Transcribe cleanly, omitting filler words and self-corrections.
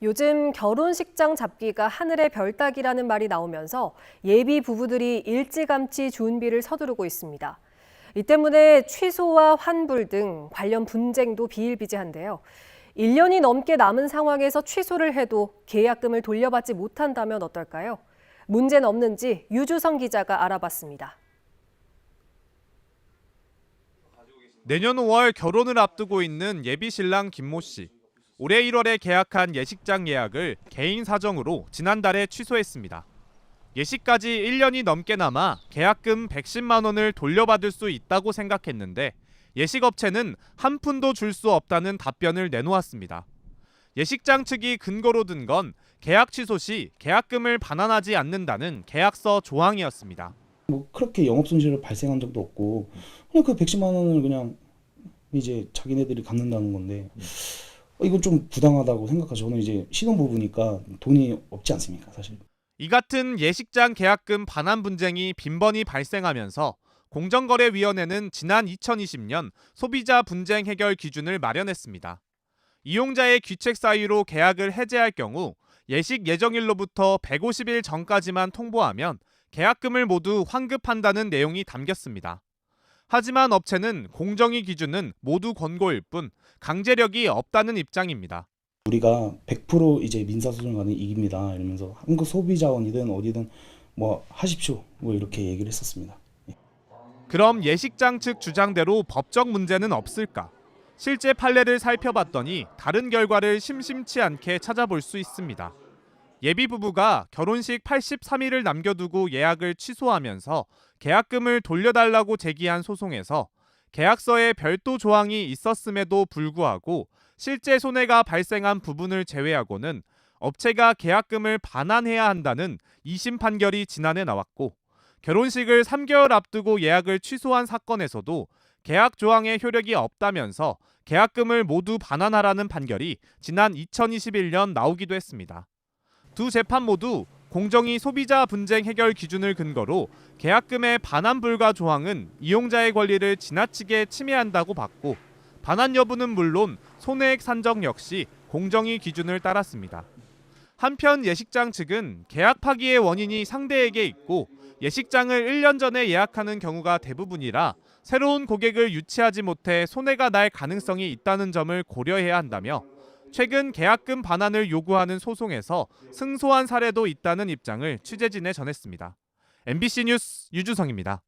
요즘 결혼식장 잡기가 하늘의 별 따기라는 말이 나오면서 예비 부부들이 일찌감치 준비를 서두르고 있습니다. 이 때문에 취소와 환불 등 관련 분쟁도 비일비재한데요. 1년이 넘게 남은 상황에서 취소를 해도 계약금을 돌려받지 못한다면 어떨까요? 문제는 없는지 유주성 기자가 알아봤습니다. 내년 5월 결혼을 앞두고 있는 예비 신랑 김모 씨. 올해 1월에 계약한 예식장 예약을 개인 사정으로 지난달에 취소했습니다. 예식까지 1년이 넘게 남아 계약금 110만 원을 돌려받을 수 있다고 생각했는데 예식업체는 한 푼도 줄 수 없다는 답변을 내놓았습니다. 예식장 측이 근거로 든 건 계약 취소 시 계약금을 반환하지 않는다는 계약서 조항이었습니다. 그렇게 영업 손실을 발생한 적도 없고 그냥 그 110만 원을 그냥 이제 자기네들이 갚는다는 건데 이건 좀 부당하다고 생각하죠. 저는 이제 신혼부부니까 돈이 없지 않습니까, 사실. 이 같은 예식장 계약금 반환 분쟁이 빈번히 발생하면서 공정거래위원회는 지난 2020년 소비자 분쟁 해결 기준을 마련했습니다. 이용자의 귀책 사유로 계약을 해지할 경우 예식 예정일로부터 150일 전까지만 통보하면 계약금을 모두 환급한다는 내용이 담겼습니다. 하지만 업체는 공정위 기준은 모두 권고일 뿐 강제력이 없다는 입장입니다. 우리가 100% 이제 민사소송 가는 이깁니다. 이러면서 한국소비자원이든 어디든 뭐 하십시오. 뭐 이렇게 얘기를 했었습니다. 그럼 예식장 측 주장대로 법적 문제는 없을까? 실제 판례를 살펴봤더니 다른 결과를 심심치 않게 찾아볼 수 있습니다. 예비 부부가 결혼식 83일을 남겨두고 예약을 취소하면서 계약금을 돌려달라고 제기한 소송에서 계약서에 별도 조항이 있었음에도 불구하고 실제 손해가 발생한 부분을 제외하고는 업체가 계약금을 반환해야 한다는 2심 판결이 지난해 나왔고 결혼식을 3개월 앞두고 예약을 취소한 사건에서도 계약 조항의 효력이 없다면서 계약금을 모두 반환하라는 판결이 지난 2021년 나오기도 했습니다. 두 재판 모두 공정위 소비자 분쟁 해결 기준을 근거로 계약금의 반환 불가 조항은 이용자의 권리를 지나치게 침해한다고 봤고 반환 여부는 물론 손해액 산정 역시 공정위 기준을 따랐습니다. 한편 예식장 측은 계약 파기의 원인이 상대에게 있고 예식장을 1년 전에 예약하는 경우가 대부분이라 새로운 고객을 유치하지 못해 손해가 날 가능성이 있다는 점을 고려해야 한다며 최근 계약금 반환을 요구하는 소송에서 승소한 사례도 있다는 입장을 취재진에 전했습니다. MBC 뉴스 유주성입니다.